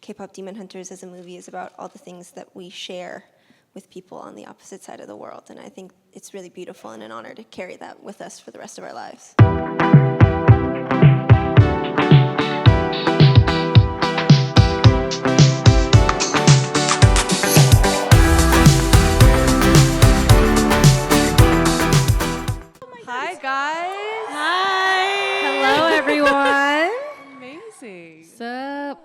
K-Pop Demon Hunters as a movie is about all the things that we share with people on the opposite side of the world. And I think it's really beautiful and an honor to carry that with us for the rest of our lives. Hi, guys. Hi. Hello, everyone. Amazing. What's up?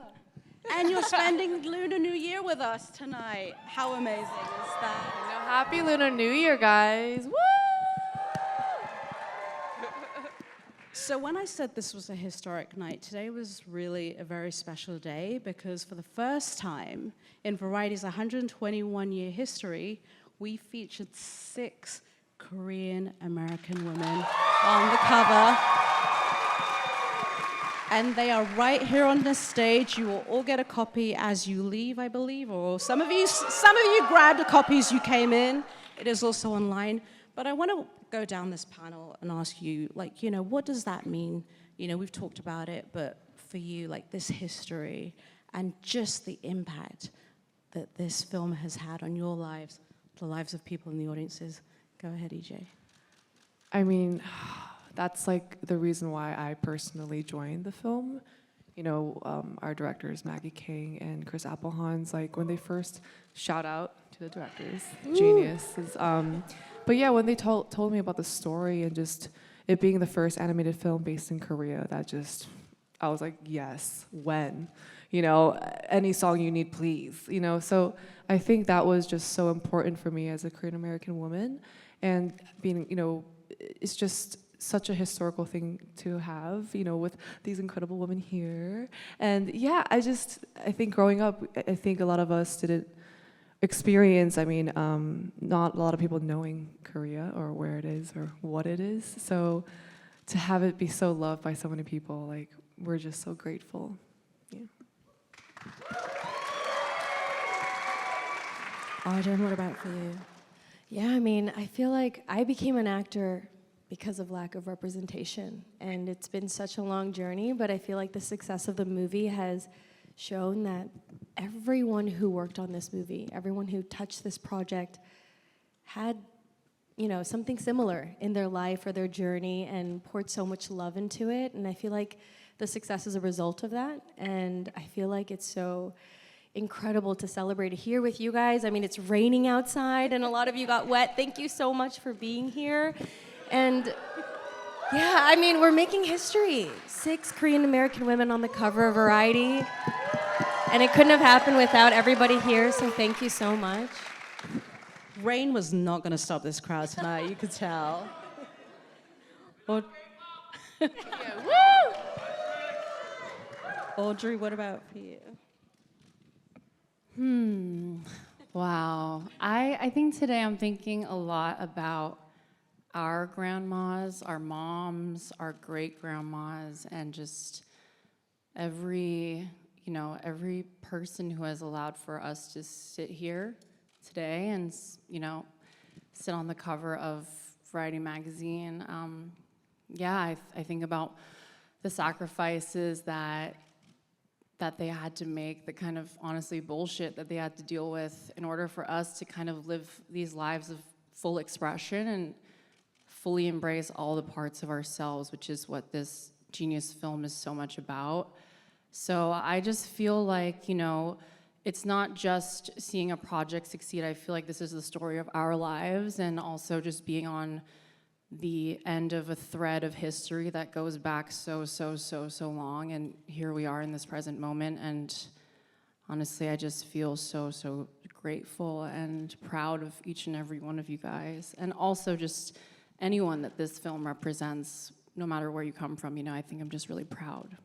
And you're spending Lunar New Year with us tonight. How amazing is that? I know, happy Lunar New Year, guys. Woo! So when I said this was a historic night, today was really a very special day because for the first time in Variety's 121-year history, we featured 6 Korean American women on the cover. And they are right here on the stage. You will all get a copy as you leave, I believe, or some of you grabbed a copy as you came in. It is also online. But I want to go down this panel and ask you, like, you know, what does that mean? You know, we've talked about it, but for you, like, this history and just the impact that this film has had on your lives, the lives of people in the audiences. Go ahead, EJ. I mean, that's like the reason why I personally joined the film. You know, our directors, Maggie King and Chris Applehans, like when they first, shout out to the directors, geniuses. But yeah, when they told me about the story and just it being the first animated film based in Korea, I was like, yes, when? You know, any song you need, please. You know, so I think that was just so important for me as a Korean American woman. And being, you know, it's just such a historical thing to have, you know, with these incredible women here. And yeah, I think growing up, I think a lot of us didn't experience, I mean, not a lot of people knowing Korea or where it is or what it is. So to have it be so loved by so many people, like, we're just so grateful. Yeah. Arjun, what about for you? Yeah, I mean, I feel like I became an actor because of lack of representation. And it's been such a long journey, but I feel like the success of the movie has shown that everyone who worked on this movie, everyone who touched this project had, you know, something similar in their life or their journey and poured so much love into it. And I feel like the success is a result of that. And I feel like it's so incredible to celebrate here with you guys. I mean, it's raining outside and a lot of you got wet. Thank you so much for being here. And yeah, I mean, we're making history. 6 Korean American women on the cover of Variety. And it couldn't have happened without everybody here, so thank you so much. Rain was not going to stop this crowd tonight, you could tell. Audrey, what about for you? Wow. I think today I'm thinking a lot about our grandmas, our moms, our great-grandmas, and just every person who has allowed for us to sit here today and, you know, sit on the cover of Variety magazine. I think about the sacrifices that they had to make, the kind of honestly bullshit that they had to deal with in order for us to kind of live these lives of full expression and fully embrace all the parts of ourselves, which is what this genius film is so much about. So I just feel like, you know, it's not just seeing a project succeed. I feel like this is the story of our lives and also just being on the end of a thread of history that goes back so long, and here we are in this present moment. And honestly, I just feel so grateful and proud of each and every one of you guys, and also just anyone that this film represents, no matter where you come from. You know, I think I'm just really proud.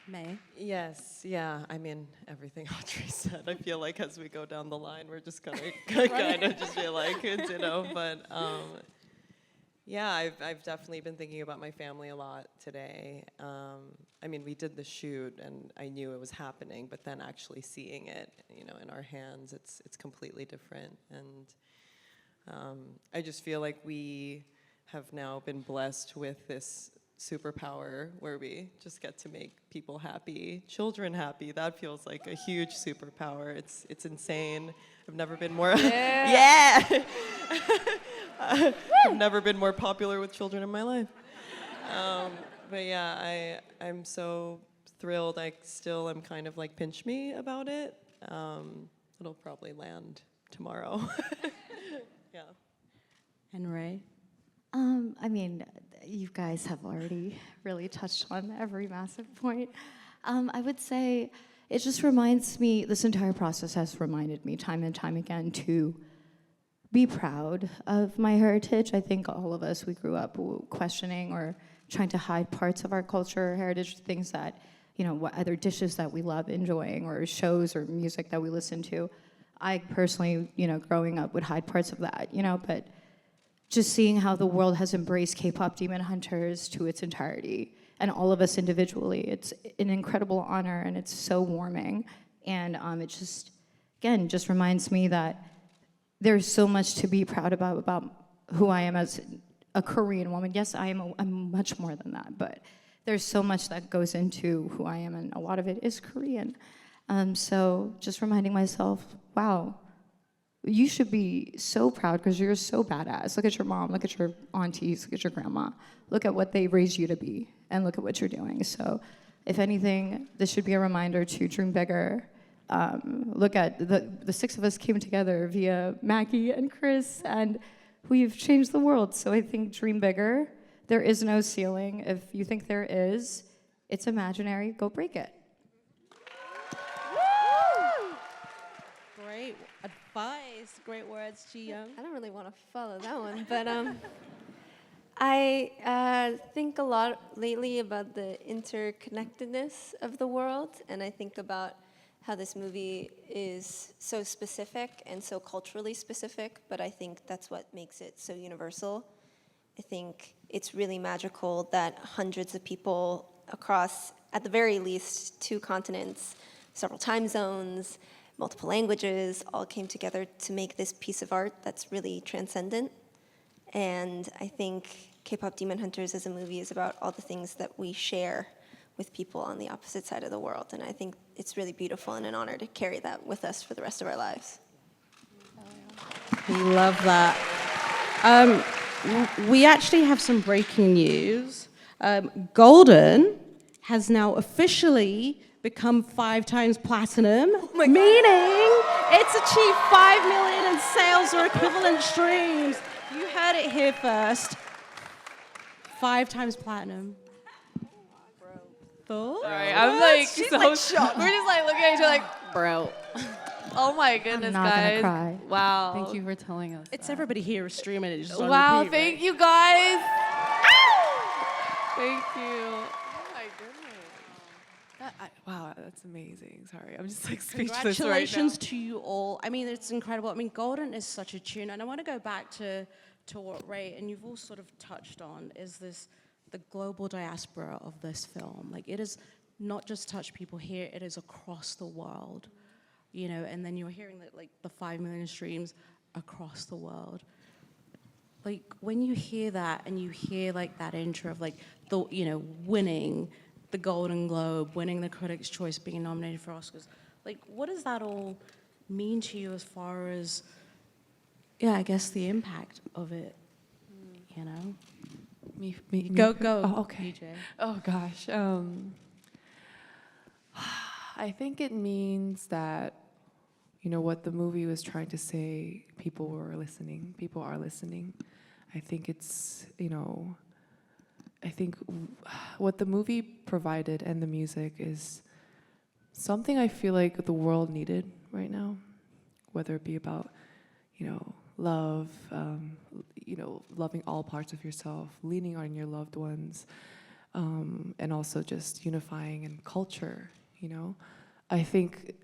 May? Yes, yeah. I mean, everything Audrey said. I feel like as we go down the line, we're just gonna kind of just feel like it's, you know. But yeah, I've definitely been thinking about my family a lot today. I mean, we did the shoot, and I knew it was happening, but then actually seeing it, you know, in our hands, it's completely different. And I just feel like we have now been blessed with this superpower where we just get to make people happy, children happy. That feels like a huge superpower. It's insane. I've never been more yeah. I've never been more popular with children in my life. But yeah, I'm so thrilled. I still am kind of like pinch me about it. It'll probably land tomorrow. Yeah. And Ray? I mean, you guys have already really touched on every massive point. I would say it just reminds me, this entire process has reminded me time and time again to be proud of my heritage. I think all of us, we grew up questioning or trying to hide parts of our culture, heritage, things that, you know, what other dishes that we love enjoying or shows or music that we listen to. I personally, you know, growing up would hide parts of that, you know, but just seeing how the world has embraced K-Pop Demon Hunters to its entirety, and all of us individually, it's an incredible honor, and it's so warming. And it just, again, just reminds me that there's so much to be proud about who I am as a Korean woman. Yes, I'm much more than that, but there's so much that goes into who I am, and a lot of it is Korean. So just reminding myself, wow, you should be so proud because you're so badass. Look at your mom, look at your aunties, look at your grandma. Look at what they raised you to be, and look at what you're doing. So if anything, this should be a reminder to dream bigger. Look at the six of us came together via Maggie and Chris, and we've changed the world. So I think dream bigger. There is no ceiling. If you think there is, it's imaginary. Go break it. Great advice, great words, Ji-young. I don't really want to follow that one, but I think a lot lately about the interconnectedness of the world, and I think about how this movie is so specific and so culturally specific, but I think that's what makes it so universal. I think it's really magical that hundreds of people across, at the very least, 2 continents, several time zones, multiple languages, all came together to make this piece of art that's really transcendent. And I think K-Pop Demon Hunters as a movie is about all the things that we share with people on the opposite side of the world. And I think it's really beautiful and an honor to carry that with us for the rest of our lives. We love that. We actually have some breaking news. Golden has now officially become 5 times platinum, meaning it's achieved 5 million in sales or equivalent streams. You heard it here first. 5 times platinum. Thoughts? Sorry, I'm like so shocked. We're just like looking at each other like, bro. Oh my goodness, I'm not guys. gonna cry. Wow. Thank you for telling us. It's that. everybody here is streaming it. Just on Wow, repeat, thank right? you guys. Thank you. Oh my goodness. Wow, that's amazing. Sorry, I'm just like speechless right now. Congratulations to you all. I mean, it's incredible. I mean, Golden is such a tune. And I want to go back to what Ray, and you've all sort of touched on, is the global diaspora of this film. Like, it is not just touched people here, it is across the world. You know, and then you're hearing that, like, the 5 million streams across the world. Like, when you hear that, and you hear, like, that intro of, like, the, you know, winning the Golden Globe, winning the Critics' Choice, being nominated for Oscars, like, what does that all mean to you as far as, yeah, I guess the impact of it, you know? Me. Go. Oh, okay. DJ. Oh gosh. I think it means that, you know, what the movie was trying to say, people were listening. People are listening. I think it's, you know, what the movie provided and the music is something I feel like the world needed right now, whether it be about, you know, love, you know, loving all parts of yourself, leaning on your loved ones, and also just unifying in culture, you know. I think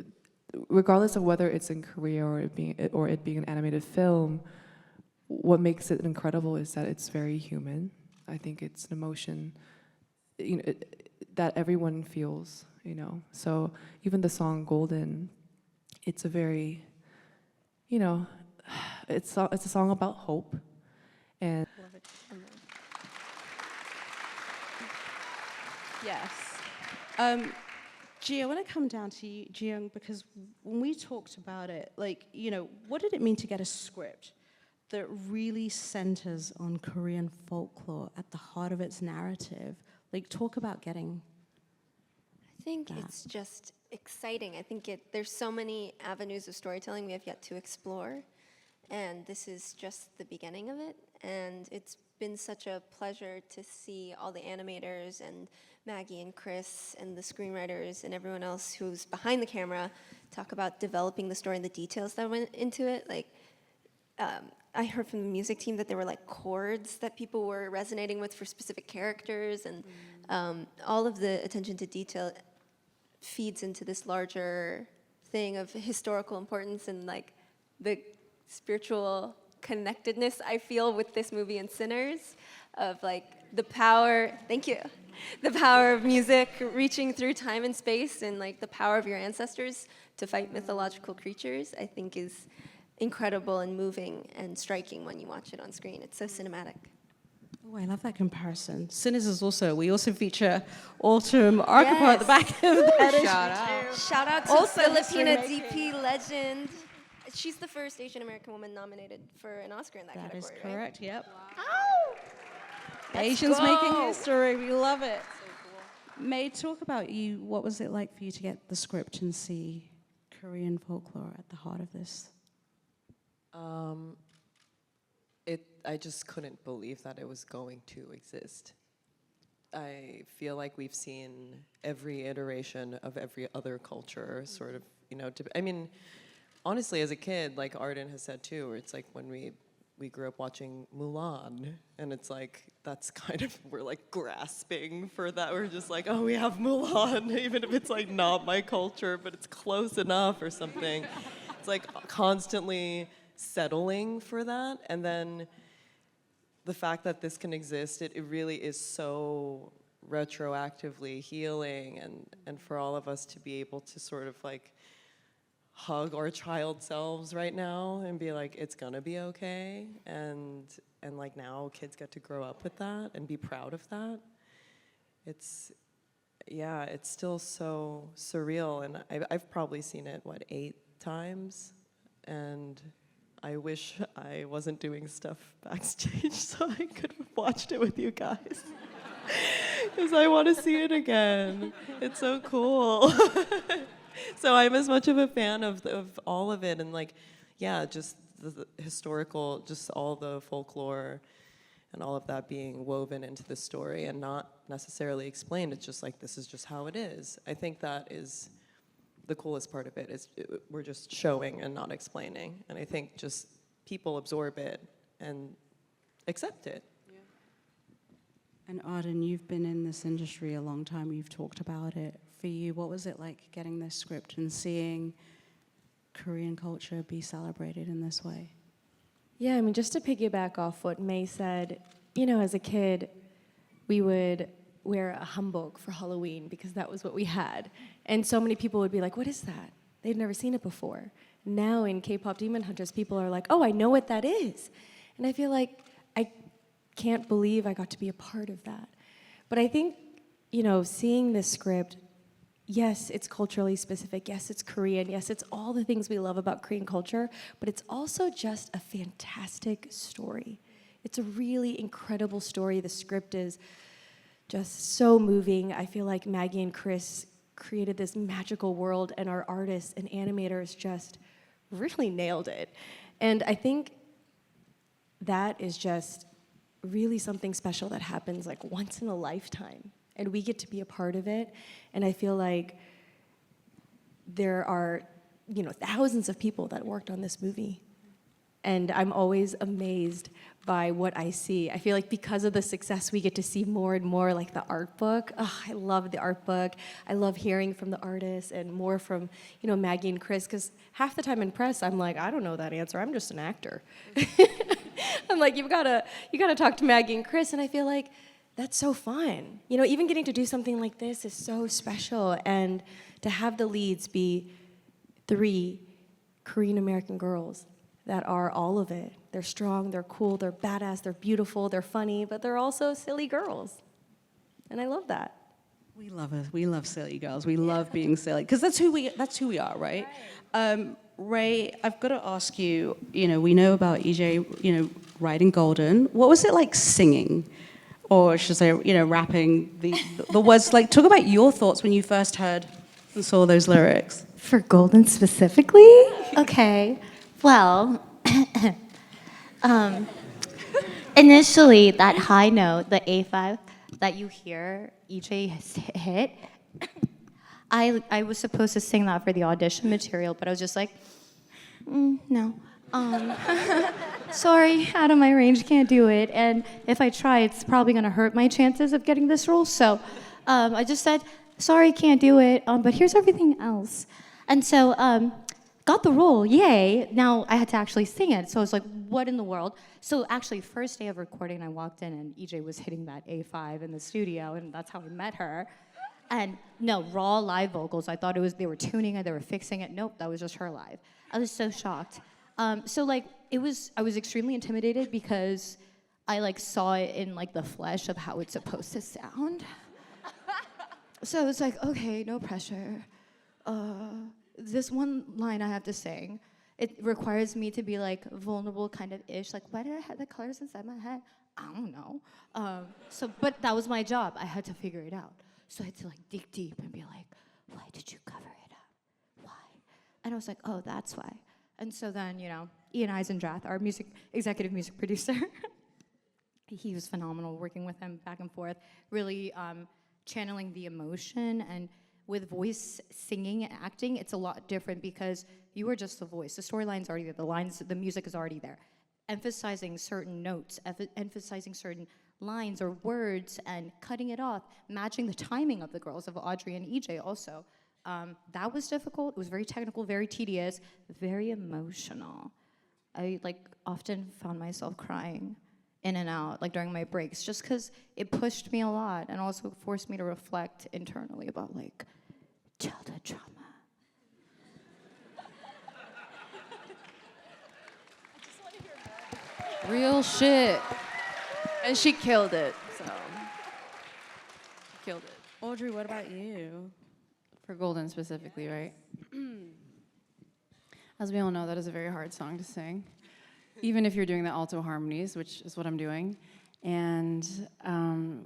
regardless of whether it's in Korea or it being an animated film, what makes it incredible is that it's very human. I think it's an emotion, you know, that everyone feels, you know. So even the song Golden, it's a very, you know, it's a song about hope, and Love it. Yes. Gia, I want to come down to you, Jiyoung, because when we talked about it, like, what did it mean to get a script that really centers on Korean folklore at the heart of its narrative? Like, talk about getting I think that. it's just exciting. I think there's so many avenues of storytelling we have yet to explore, and this is just the beginning of it. And it's been such a pleasure to see all the animators and Maggie and Chris and the screenwriters and everyone else who's behind the camera talk about developing the story and the details that went into it. Like, I heard from the music team that there were like chords that people were resonating with for specific characters, and all of the attention to detail feeds into this larger thing of historical importance and like the spiritual connectedness I feel with this movie and Sinners, of like the power, thank you, the power of music reaching through time and space, and like the power of your ancestors to fight mythological creatures, I think is incredible and moving and striking when you watch it on screen. It's so cinematic. Oh, I love that comparison. Sinners is we also feature Autumn Arkapaw at the back of that. Shout out to Also Filipina history-making. DP legend. She's the first Asian American woman nominated for an Oscar in that That category, is right? correct, yep. Let's Asians go. making history, we love it. May, talk about you. What was it like for you to get the script and see Korean folklore at the heart of this? I just couldn't believe that it was going to exist. I feel like we've seen every iteration of every other culture sort of, I mean, honestly, as a kid, like Arden has said too, where it's like when we grew up watching Mulan, and it's like, that's kind of, we're like grasping for that. We're just like, oh, we have Mulan, even if it's like not my culture, but it's close enough or something. It's like constantly settling for that. And then the fact that this can exist, it really is so retroactively healing, and for all of us to be able to sort of like hug our child selves right now and be like, it's gonna be okay, and like now kids get to grow up with that and be proud of that. It's still so surreal, and I've probably seen it 8 times, and I wish I wasn't doing stuff backstage so I could have watched it with you guys. Because I want to see it again. It's so cool. So I'm as much of a fan of all of it, and like, just the historical, just all the folklore and all of that being woven into the story and not necessarily explained. It's just like, this is just how it is. I think that is the coolest part of it, is we're just showing and not explaining. And I think just people absorb it and accept it. Yeah. And Arden, you've been in this industry a long time. You've talked about it. For you, what was it like getting this script and seeing Korean culture be celebrated in this way? Yeah, I mean, just to piggyback off what May said, as a kid, we would wear a hanbok for Halloween because that was what we had. And so many people would be like, what is that? They'd never seen it before. Now in K-Pop Demon Hunters, people are like, oh, I know what that is. And I feel like I can't believe I got to be a part of that. But I think, seeing this script, yes, it's culturally specific. Yes, it's Korean. Yes, it's all the things we love about Korean culture, but it's also just a fantastic story. It's a really incredible story. The script is just so moving. I feel like Maggie and Chris created this magical world, and our artists and animators just really nailed it. And I think that is just really something special that happens like once in a lifetime, and we get to be a part of it. And I feel like there are, thousands of people that worked on this movie. And I'm always amazed by what I see. I feel like because of the success, we get to see more and more, like the art book. Oh, I love the art book. I love hearing from the artists and more from, Maggie and Chris, because half the time in press, I'm like, I don't know that answer. I'm just an actor. I'm like, you gotta talk to Maggie and Chris, and I feel like that's so fun. Even getting to do something like this is so special, and to have the leads be 3 Korean American girls that are all of it. They're strong, they're cool, they're badass, they're beautiful, they're funny, but they're also silly girls. And I love that. We love it. We love silly girls. We love being silly because that's who we are, right? Ray, I've got to ask you. You know, we know about EJ. You know, writing Golden. What was it like singing, or should I say, you know, rapping the words? Like, talk about your thoughts when you first heard and saw those lyrics. For Golden specifically? Okay. Well, initially, that high note, the A5 that you hear EJ hit, I was supposed to sing that for the audition material, but I was just like, no. Sorry, out of my range, can't do it. And if I try, it's probably going to hurt my chances of getting this role. So I just said, sorry, can't do it, but here's everything else. And so got the role, yay. Now I had to actually sing it. So I was like, what in the world? So actually, first day of recording, I walked in and EJ was hitting that A5 in the studio, and that's how I met her. And no, raw live vocals. I thought they were tuning it, they were fixing it. Nope, that was just her live. I was so shocked. So like, I was extremely intimidated because I like saw it in like the flesh of how it's supposed to sound. So I was like, okay, no pressure. This one line I have to sing, it requires me to be like vulnerable kind of ish. Like, why did I have the colors inside my head? I don't know. But that was my job. I had to figure it out. So I had to like dig deep and be like, why did you cover it up? Why? And I was like, oh, that's why. And so then, you know, Ian Eisendrath, our executive music producer, he was phenomenal working with him back and forth, really channeling the emotion. And with voice singing and acting, it's a lot different because you are just the voice. The storyline's already there, the music is already there. Emphasizing certain notes, emphasizing certain lines or words and cutting it off, matching the timing of the girls, of Audrey and EJ also. That was difficult. It was very technical, very tedious, very emotional. I like often found myself crying in and out, like during my breaks, just because it pushed me a lot and also forced me to reflect internally about like childhood trauma. Real shit. And she killed it, so. She killed it. Audrey, what about you? For Golden specifically, right? As we all know, that is a very hard song to sing, even if you're doing the alto harmonies, which is what I'm doing. And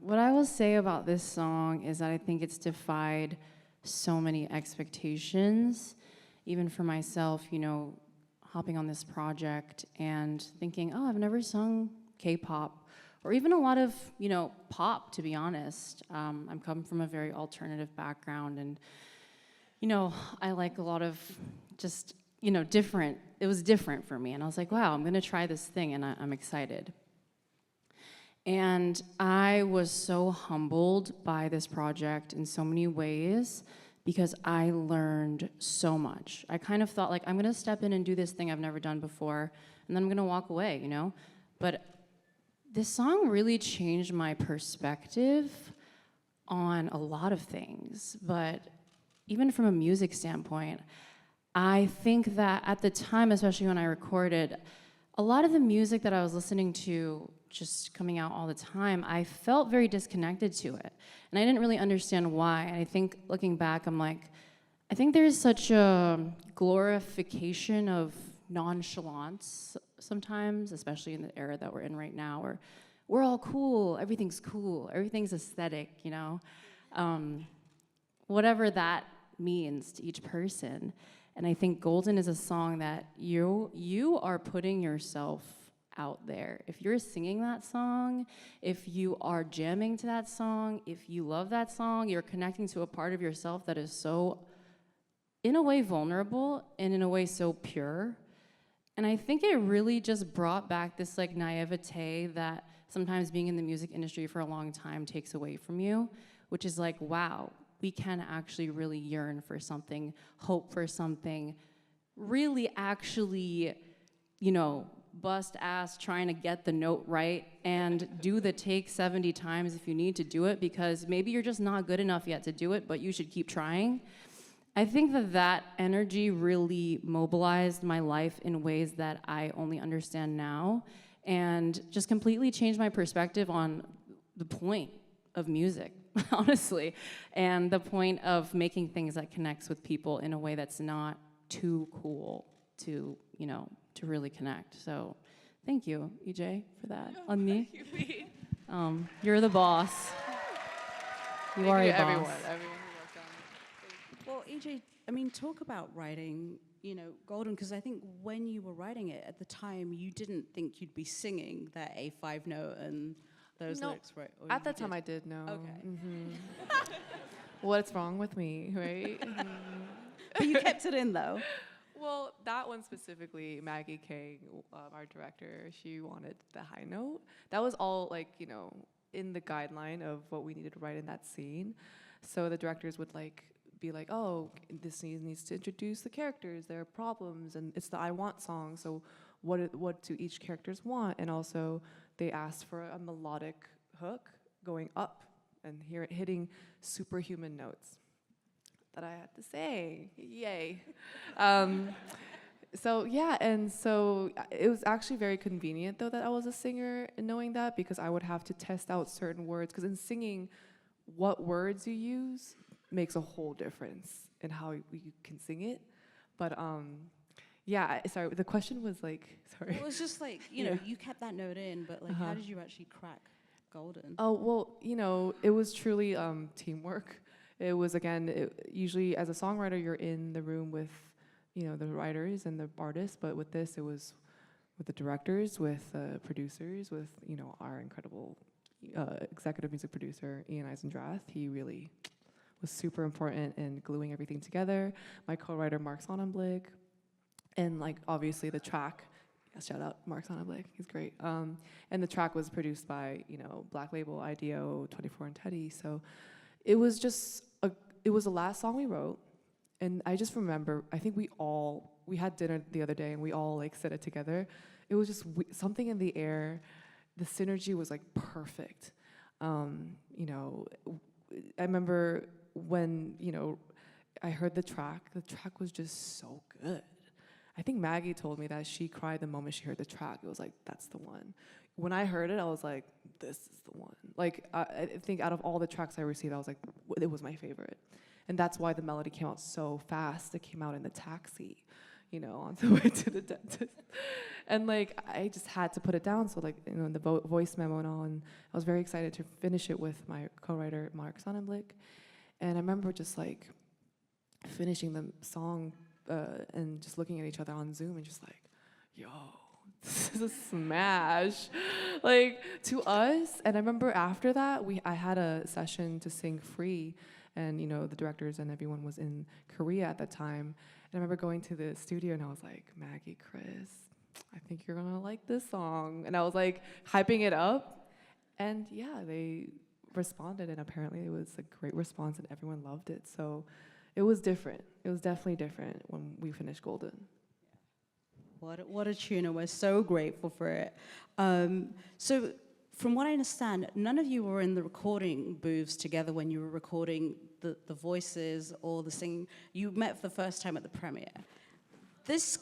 what I will say about this song is that I think it's defied so many expectations, even for myself, you know, hopping on this project and thinking, oh, I've never sung K-pop, or even a lot of, you know, pop, to be honest. I'm come from a very alternative background, and, you know, I like a lot of just, you know, different. It was different for me, and I was like, wow, I'm gonna try this thing, and I'm excited. And I was so humbled by this project in so many ways because I learned so much. I kind of thought, like, I'm gonna step in and do this thing I've never done before, and then I'm gonna walk away, you know? But this song really changed my perspective on a lot of things. But even from a music standpoint, I think that at the time, especially when I recorded, a lot of the music that I was listening to just coming out all the time, I felt very disconnected to it. And I didn't really understand why. And I think looking back, I'm like, I think there's such a glorification of nonchalance sometimes, especially in the era that we're in right now, where we're all cool, everything's aesthetic, you know? Whatever that means to each person. And I think Golden is a song that you are putting yourself out there. If you're singing that song, if you are jamming to that song, if you love that song, you're connecting to a part of yourself that is so, in a way, vulnerable and in a way so pure. And I think it really just brought back this like naivete that sometimes being in the music industry for a long time takes away from you, which is like, wow, we can actually really yearn for something, hope for something, really actually, you know, bust ass trying to get the note right and do the take 70 times if you need to do it, because maybe you're just not good enough yet to do it, but you should keep trying. I think that energy really mobilized my life in ways that I only understand now, and just completely changed my perspective on the point of music, honestly, and the point of making things that connects with people in a way that's not too cool to, to really connect. So thank you, EJ, for that on me. You're the boss. You are a boss. Everyone who worked on it. Well, EJ, I mean, talk about writing, Golden, because I think when you were writing it at the time, you didn't think you'd be singing that A5 note and those lyrics, right? Or At you that time, did? I did know. Okay. What's wrong with me, right? But you kept it in, though. Well, that one specifically, Maggie King, our director, she wanted the high note. That was all like, in the guideline of what we needed to write in that scene. So the directors would be like, oh, this scene needs to introduce the characters, their problems, and it's the I want song. So what do each characters want? And also they asked for a melodic hook going up and hitting superhuman notes that I had to say. Yay. So yeah, and so it was actually very convenient though that I was a singer and knowing that, because I would have to test out certain words, because in singing, what words you use makes a whole difference in how you can sing it. But yeah, sorry, the question was sorry. It was just you kept that note in, but how did you actually crack Golden? Oh, well, it was truly teamwork. It was, again, usually as a songwriter, you're in the room with, the writers and the artists, but with this, it was with the directors, with producers, with, our incredible executive music producer, Ian Eisendrath. He really was super important in gluing everything together. My co-writer, Mark Sonnenblick, and, obviously the track, shout out Mark Sonnenblick, he's great. And the track was produced by, Black Label, IDEO, 24 and Teddy, so it was just, it was the last song we wrote, and I just remember, I think we had dinner the other day, and we all, said it together. It was just something in the air. The synergy was, perfect. I remember when, I heard the track was just so good. I think Maggie told me that she cried the moment she heard the track. It was like, that's the one. When I heard it, I was like, this is the one. I think out of all the tracks I received, I was like, it was my favorite. And that's why the melody came out so fast. It came out in the taxi, on the way to the dentist. And I just had to put it down. So in the voice memo and all, and I was very excited to finish it with my co-writer, Mark Sonnenblick. And I remember just finishing the song and just looking at each other on Zoom and just yo, this is a smash, to us. And I remember after that, I had a session to sing Free, and the directors and everyone was in Korea at that time. And I remember going to the studio and I was like, Maggie, Chris, I think you're gonna like this song. And I was hyping it up, and yeah, they responded, and apparently it was a great response and everyone loved it. So it was different. It was definitely different when we finished Golden. What a tune, and we're so grateful for it. So from what I understand, none of you were in the recording booths together when you were recording the voices or the singing. You met for the first time at the premiere. This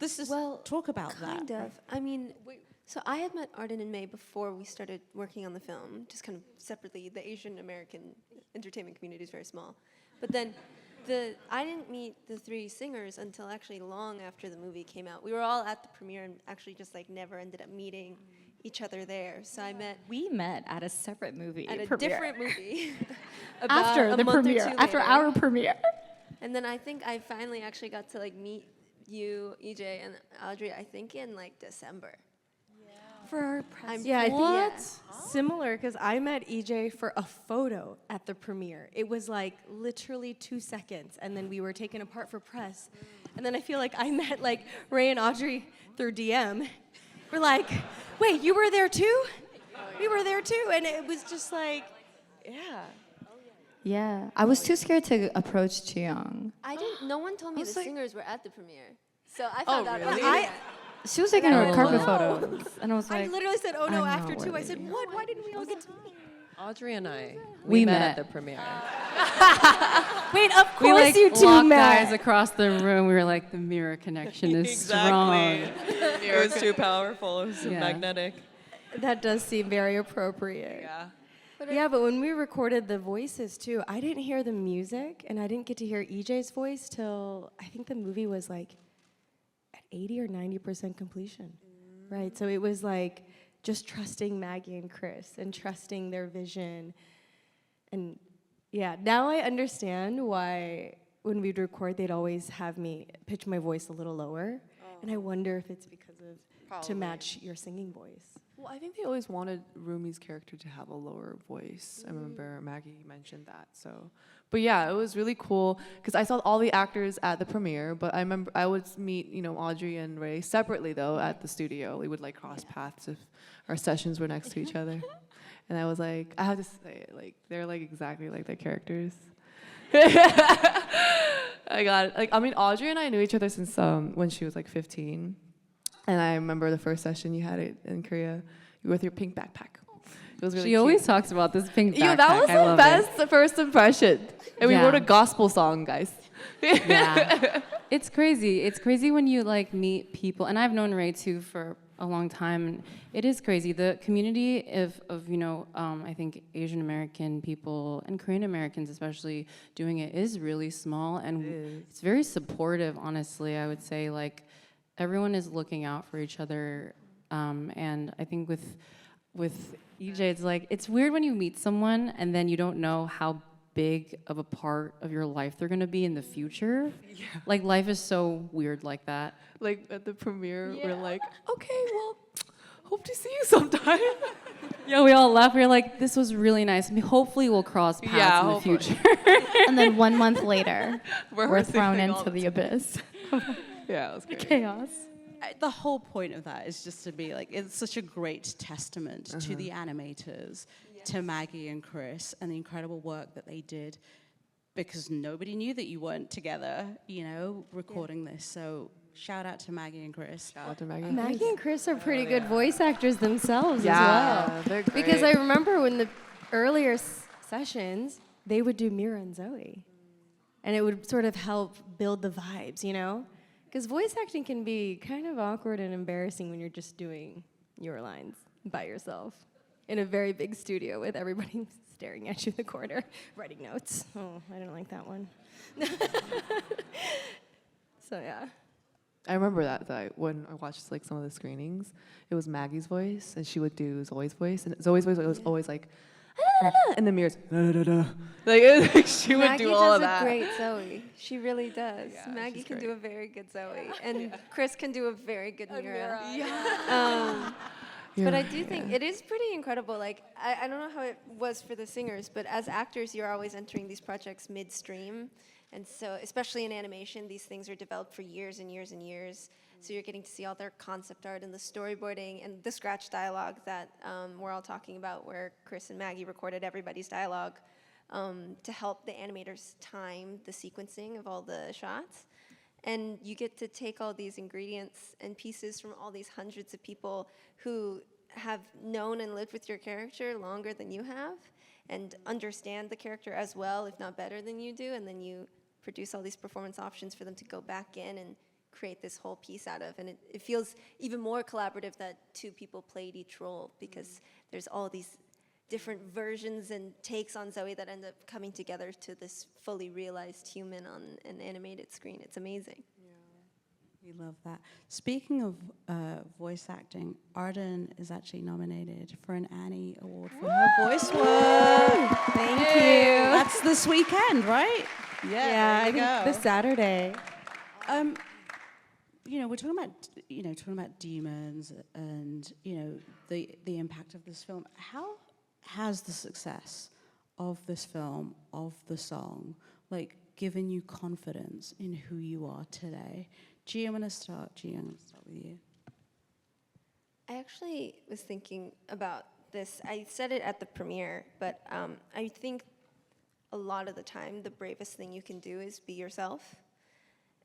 is, talk about that. Kind of. I mean, so I had met Arden and May before we started working on the film, just kind of separately. The Asian American entertainment community is very small. But then I didn't meet the three singers until actually long after the movie came out. We were all at the premiere and actually just never ended up meeting each other there. So We met at a separate movie at a premiere. different movie. After about the a month or premiere, two after later. our premiere. And then I think I finally actually got to meet you, EJ, and Audrey, I think in December. For our press. Yeah, I think, yeah. Similar, because I met EJ for a photo at the premiere. It was literally 2 seconds, and then we were taken apart for press. And then I feel I met Ray and Audrey through DM. We're wait, you were there too? We were there too, and it was just yeah. Yeah, I was too scared to approach Chiyoung. I didn't. No one told me the was like- singers were at the premiere, so I found out. really? She was taking Oh. carpet photos, and I was I like, literally said, "Oh no!" I'm after not 2, I said, worthy. "What? Why didn't we all get to meet?" Audrey and I, We met met. at the premiere. Wait, of We course you two locked met. eyes across the room. We were like, the mirror connection is strong. Exactly. It was too powerful. It was Yeah. magnetic. That does seem very appropriate. Yeah. Yeah, but when we recorded the voices too, I didn't hear the music and I didn't get to hear EJ's voice till I think the movie was like at 80 or 90% completion. Right? So it was like just trusting Maggie and Chris and trusting their vision. And yeah, now I understand why when we'd record, they'd always have me pitch my voice a little lower. And I wonder if it's because of to match your singing voice. Well, I think they always wanted Rumi's character to have a lower voice. I remember Maggie mentioned that. So, but yeah, it was really cool because I saw all the actors at the premiere. But I remember I would meet, Audrey and Ray separately though at the studio. We would like cross paths if our sessions were next to each other. And I was like, I have to say it, like they're like exactly like their characters. I got it. Like, I mean, Audrey and I knew each other since when she was like 15. And I remember the first session you had it in Korea. You were with your pink backpack. It was really She always talks about this pink backpack. Yeah, that was I the love best first impression. And we Yeah. wrote a gospel song, guys. Yeah. It's crazy. It's crazy when you like meet people, and I've known Ray too for a long time. And it is crazy. The community of I think Asian American people and Korean Americans especially doing it is really small, and it's very supportive. Honestly, I would say like everyone is looking out for each other, and I think with EJ, it's like it's weird when you meet someone and then you don't know how big of a part of your life they're gonna be in the future. Yeah. Like life is so weird like that. Like at the premiere, we're like, okay, well, hope to see you sometime. Yeah, we all laugh. We were like, this was really nice. I mean, hopefully we'll cross paths in the hopefully. future. And then 1 month later, we're Rehearsing thrown like all into the abyss. Yeah, it was great. Chaos. The whole point of that is just to be like, it's such a great testament to the animators, to Maggie and Chris, and the incredible work that they did, because nobody knew that you weren't together, recording this. So shout out to Maggie and Chris. Shout out to Maggie. Maggie and Chris are pretty good voice actors themselves Yeah, as well. they're great. Because I remember when the earlier sessions, they would do Mira and Zoe. And it would sort of help build the vibes, Because voice acting can be kind of awkward and embarrassing when you're just doing your lines by yourself in a very big studio with everybody staring at you in the corner, writing notes. Oh, I didn't like that one. So yeah. I remember that when I watched like some of the screenings, it was Maggie's voice, and she would do Zoe's voice, and Zoe's voice was always like, and the mirrors, like, it was like she would Maggie do all of does that. a great Zoe. She really does. Yeah, Maggie she's can great. do a very good Zoe, and Chris can do a very good Mira. But I do think it is pretty incredible. Like, I don't know how it was for the singers, but as actors, you're always entering these projects midstream. And so, especially in animation, these things are developed for years and years and years. So you're getting to see all their concept art and the storyboarding and the scratch dialogue that we're all talking about, where Chris and Maggie recorded everybody's dialogue to help the animators time the sequencing of all the shots. And you get to take all these ingredients and pieces from all these hundreds of people who have known and lived with your character longer than you have and understand the character as well, if not better than you do, and then you produce all these performance options for them to go back in and create this whole piece out of. And it feels even more collaborative that two people played each role, because there's all these different versions and takes on Zoe that end up coming together to this fully realized human on an animated screen. It's amazing. We love that. Speaking of voice acting, Arden is actually nominated for an Annie Award for her voice work. Thank you. That's this weekend, right? Yeah, I think this Saturday. We're talking about demons and the impact of this film. How has the success of this film, of the song, given you confidence in who you are today? Gia, I'm gonna start with you. I actually was thinking about this. I said it at the premiere, but I think a lot of the time the bravest thing you can do is be yourself.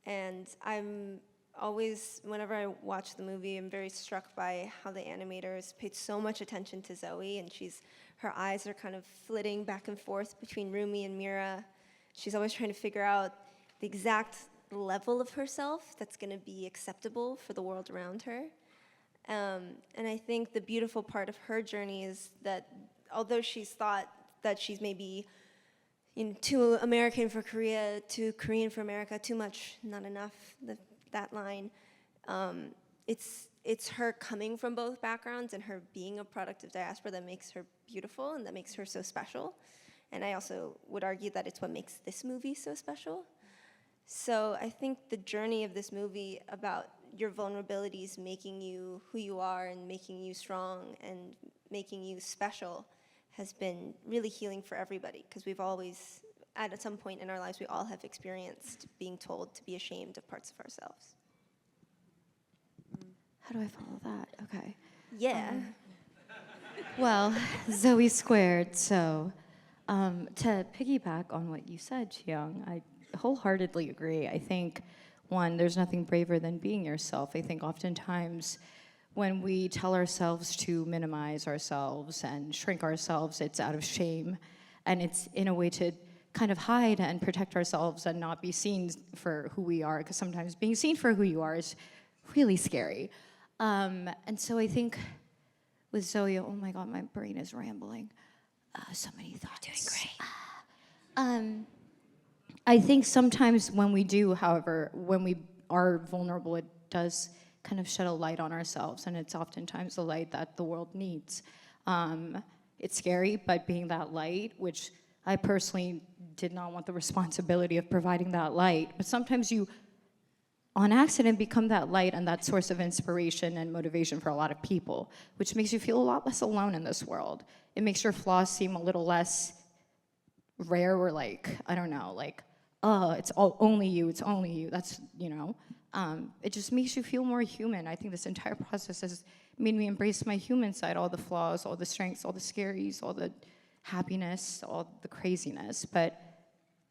And I'm always, whenever I watch the movie, I'm very struck by how the animators paid so much attention to Zoe, and her eyes are kind of flitting back and forth between Rumi and Mira. She's always trying to figure out the exact level of herself that's going to be acceptable for the world around her. And I think the beautiful part of her journey is that although she's thought that she's maybe too American for Korea, too Korean for America, too much, not enough, that line. It's her coming from both backgrounds and her being a product of diaspora that makes her beautiful and that makes her so special. And I also would argue that it's what makes this movie so special. So I think the journey of this movie about your vulnerabilities making you who you are and making you strong and making you special has been really healing for everybody, because we've always, at some point in our lives, we all have experienced being told to be ashamed of parts of ourselves. How do I follow that? Okay. Yeah. Well, Zoe squared. So, to piggyback on what you said, Chiyoung, I wholeheartedly agree. I think, one, there's nothing braver than being yourself. I think oftentimes when we tell ourselves to minimize ourselves and shrink ourselves, it's out of shame, and it's in a way to kind of hide and protect ourselves and not be seen for who we are, because sometimes being seen for who you are is really scary. And so I think with Zoe, oh my God, my brain is rambling. So many thoughts. You're doing great. I think sometimes when we do, however, when we are vulnerable, it does kind of shed a light on ourselves, and it's oftentimes the light that the world needs. It's scary, but being that light, which I personally did not want the responsibility of providing that light, but sometimes you, on accident, become that light and that source of inspiration and motivation for a lot of people, which makes you feel a lot less alone in this world. It makes your flaws seem a little less rare, or like, I don't know, like, oh, it's only you, that's, it just makes you feel more human. I think this entire process has made me embrace my human side, all the flaws, all the strengths, all the scaries, all the happiness, all the craziness, but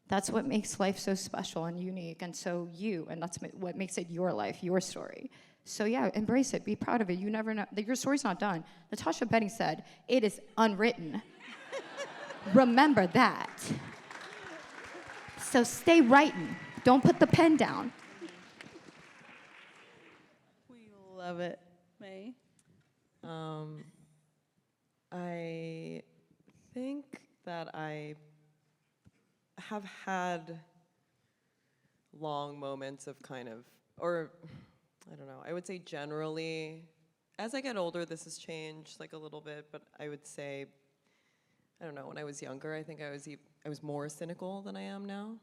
that's what makes life so special and unique and so you, and that's what makes it your life, your story. So yeah, embrace it, be proud of it. You never know, your story's not done. Natasha Betty said, it is unwritten. Remember that. So stay writing. Don't put the pen down. We love it. May? I think that I have had long moments of kind of, or I don't know, I would say generally, as I get older, this has changed like a little bit, but I would say, I don't know, when I was younger, I think I was more cynical than I am now.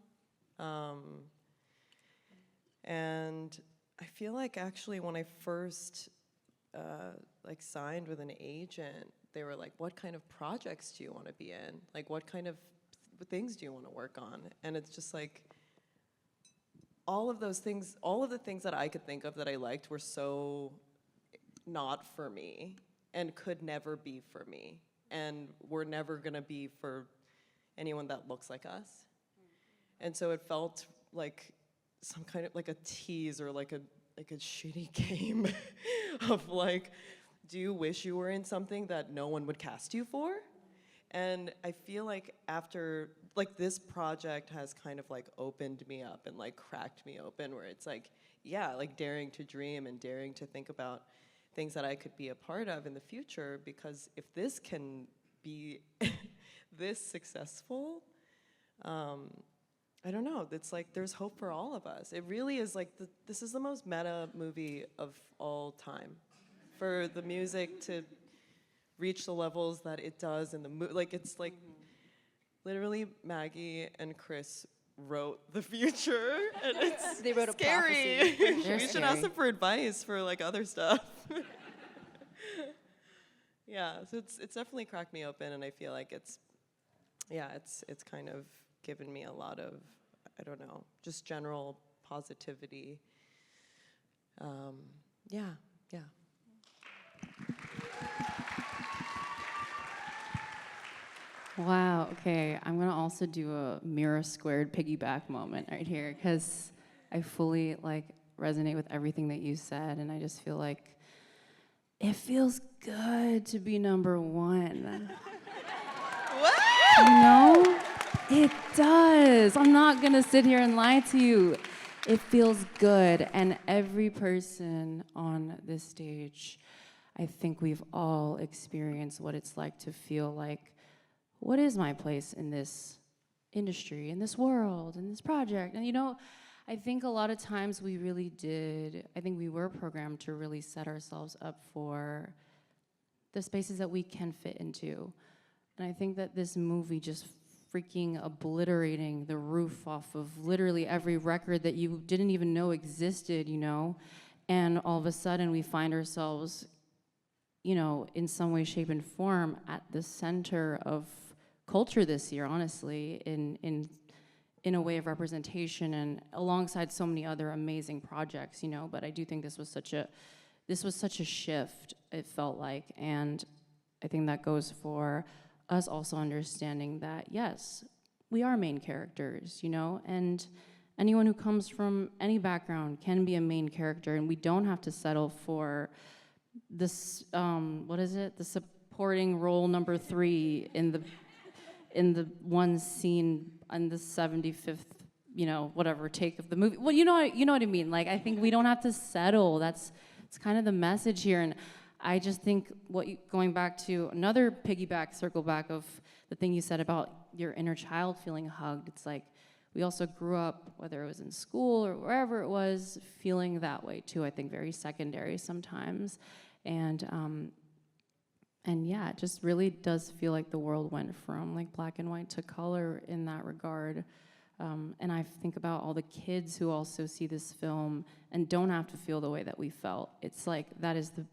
And I feel like actually when I first like signed with an agent, they were like, what kind of projects do you want to be in? Like, what kind of things do you want to work on? And it's just like, all of those things, all of the things that I could think of that I liked were so not for me and could never be for me, and were never gonna be for anyone that looks like us. And so it felt like some kind of like a tease, or like a shitty game of like, do you wish you were in something that no one would cast you for? And I feel like after, like, this project has kind of like opened me up and like cracked me open, where it's like, yeah, like daring to dream and daring to think about things that I could be a part of in the future, because if this can be this successful, I don't know, it's like there's hope for all of us. It really is like, this is the most meta movie of all time. For the music to reach the levels that it does in the movie, like it's like, literally Maggie and Chris wrote the future, and it's They wrote a scary. prophecy. We should ask them for advice for like other stuff. Yeah, so it's definitely cracked me open, and I feel like it's kind of given me a lot of, I don't know, just general positivity. Yeah. Wow, okay, I'm gonna also do a mirror squared piggyback moment right here, because I fully like resonate with everything that you said, and I just feel like it feels good to be number one. What? You know? It does. I'm not gonna sit here and lie to you. It feels good, and every person on this stage, I think we've all experienced what it's like to feel like, what is my place in this industry, in this world, in this project? And you know, I think a lot of times we really did, I think we were programmed to really set ourselves up for the spaces that we can fit into. And I think that this movie just freaking obliterating the roof off of literally every record that you didn't even know existed, you know? And all of a sudden we find ourselves, you know, in some way, shape, and form at the center of culture this year, honestly, in a way of representation and alongside so many other amazing projects, you know? But I do think this was such a shift, it felt like, and I think that goes for us also understanding that, yes, we are main characters, you know, and anyone who comes from any background can be a main character, and we don't have to settle for this, what is it? The supporting role number 3 in the one scene on the 75th, you know, whatever take of the movie. Well, you know what I mean. Like, I think we don't have to settle. It's kind of the message here, and I just think going back to another circle back of the thing you said about your inner child feeling hugged. It's like we also grew up, whether it was in school or wherever it was, feeling that way too. I think very secondary sometimes, and yeah, it just really does feel like the world went from like black and white to color in that regard. And I think about all the kids who also see this film and don't have to feel the way that we felt. It's like that is the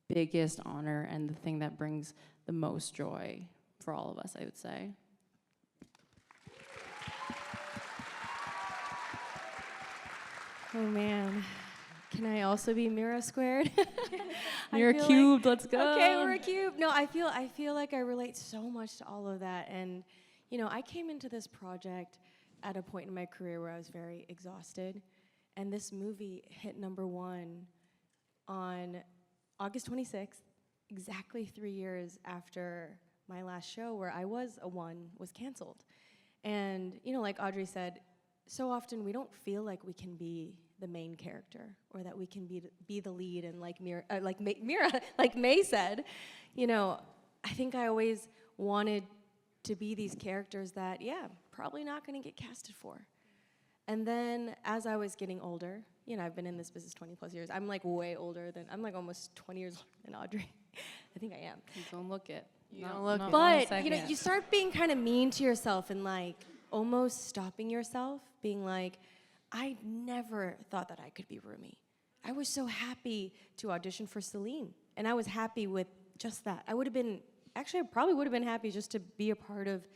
biggest honor and the thing that brings the most joy for all of us, I would say. Oh man, can I also be Mira squared? Mira cubed, let's go. Okay, we're a cube. No, I feel like I relate so much to all of that, and you know, I came into this project at a point in my career where I was very exhausted, and this movie hit #1 on August 26th, exactly 3 years after my last show, where I was a one, was canceled. And you know, like Audrey said, so often we don't feel like we can be the main character or that we can be the lead. And like Mira, like May said, you know, I think I always wanted to be these characters that, yeah, probably not going to get casted for. And then as I was getting older, you know, I've been in this business 20 plus years. I'm like way older than, I'm like almost 20 years older than Audrey. I think I am. You don't look it. But, you know, you start being kind of mean to yourself and like almost stopping yourself, being like, I never thought that I could be Rumi. I was so happy to audition for Celine, and I was happy with just that. I probably would have been happy just to be a part of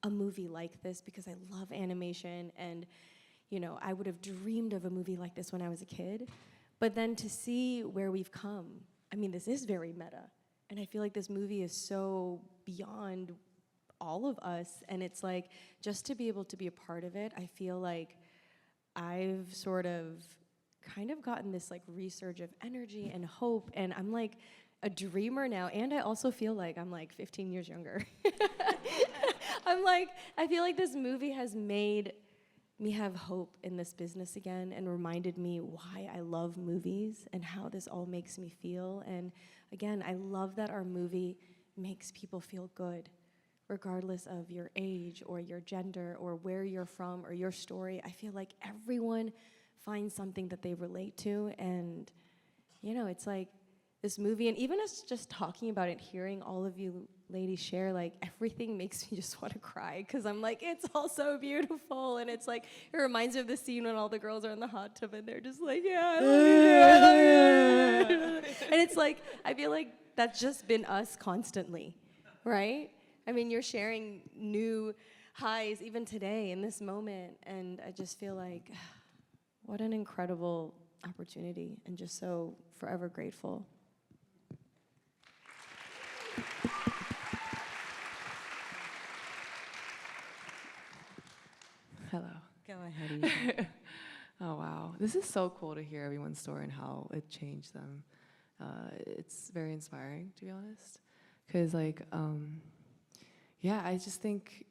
a movie like this because I love animation, and you know, I would have dreamed of a movie like this when I was a kid. But then to see where we've come, I mean, this is very meta, and I feel like this movie is so beyond all of us, and it's like, just to be able to be a part of it, I feel like I've sort of kind of gotten this like resurge of energy and hope, and I'm like a dreamer now, and I also feel like I'm like 15 years younger. I feel like this movie has made me have hope in this business again and reminded me why I love movies and how this all makes me feel. And again, I love that our movie makes people feel good, regardless of your age or your gender or where you're from or your story. I feel like everyone finds something that they relate to, and you know, it's like this movie, and even us just talking about it, hearing all of you ladies share, like everything makes me just want to cry, because I'm like, it's all so beautiful, and it's like, it reminds me of the scene when all the girls are in the hot tub and they're just like, yeah, I love you, I love you. And it's like, I feel like that's just been us constantly, right? I mean, you're sharing new highs even today in this moment, and I just feel like, what an incredible opportunity, and just so forever grateful. Hello. Go ahead. Oh, wow. This is so cool to hear everyone's story and how it changed them. It's very inspiring, to be honest. Because, like, yeah, I just think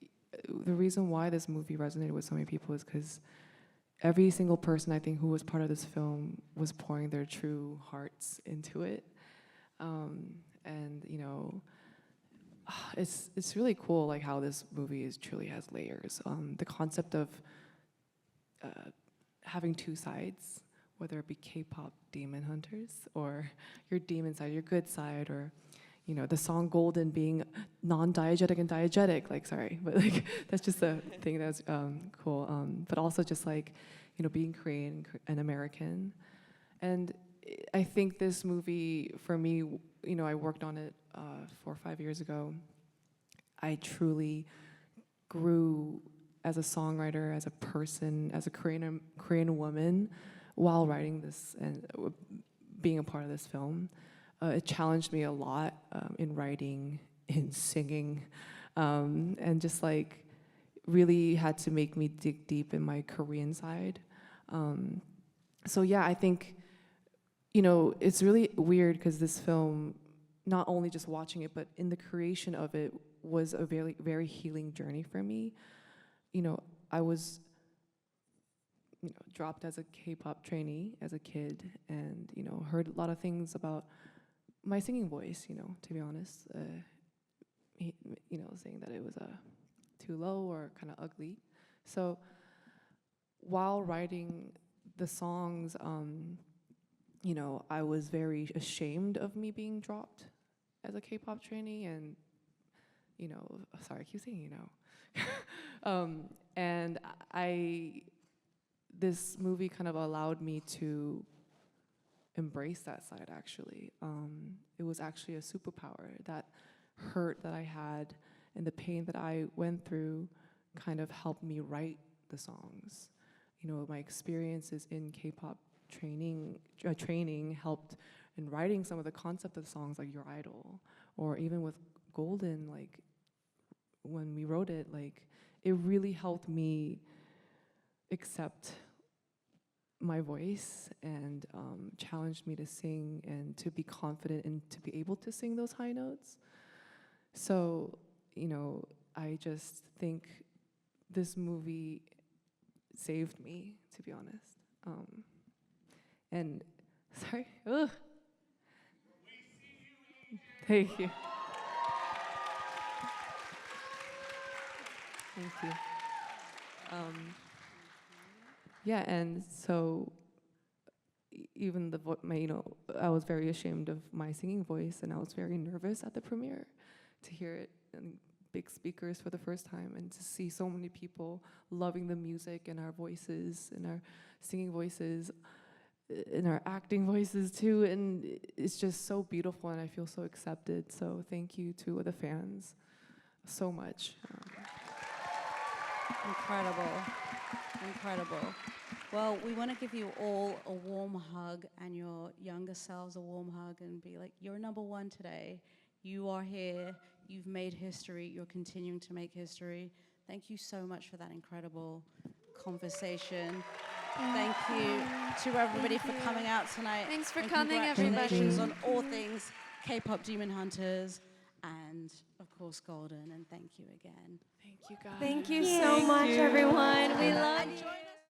the reason why this movie resonated with so many people is because every single person, I think, who was part of this film was pouring their true hearts into it. And it's really cool like how this movie truly has layers. The concept of having two sides, whether it be K-pop Demon Hunters or your demon side, your good side, or the song Golden being non-diegetic and diegetic. Like, sorry, but like that's just a thing that's cool. But also just like being Korean and American. And I think this movie, for me, I worked on it 4 or 5 years ago. I truly grew as a songwriter, as a person, as a Korean woman, while writing this and being a part of this film. It challenged me a lot in writing, in singing, and just like really had to make me dig deep in my Korean side. So yeah, I think it's really weird because this film, not only just watching it, but in the creation of it, was a very, very healing journey for me. I was dropped as a K-pop trainee as a kid, and heard a lot of things about my singing voice. To be honest, saying that it was too low or kind of ugly. So while writing the songs, I was very ashamed of me being dropped as a K-pop trainee, and sorry, I keep saying and this movie kind of allowed me to embrace that side. Actually, it was actually a superpower. That hurt that I had and the pain that I went through kind of helped me write the songs. My experiences in K-pop training helped in writing some of the concept of songs like Your Idol, or even with Golden, like when we wrote it, like it really helped me accept my voice and challenged me to sing and to be confident and to be able to sing those high notes. So, I just think this movie saved me, to be honest. And sorry, ugh. Thank you. Thank you. Yeah, and so even I was very ashamed of my singing voice, and I was very nervous at the premiere to hear it in big speakers for the first time, and to see so many people loving the music and our voices and our singing voices and our acting voices too, and it's just so beautiful, and I feel so accepted. So thank you to the fans so much. Incredible. Incredible. Well, we want to give you all a warm hug and your younger selves a warm hug and be like, you're number one today. You are here. You've made history. You're continuing to make history. Thank you so much for that incredible conversation. Thank you to everybody for coming out tonight. Thanks for And coming, congratulations everybody. on all things K-pop Demon Hunters and, of course, Golden. And thank you again. Thank you, guys. Thank you so much, everyone. We love you. Join us.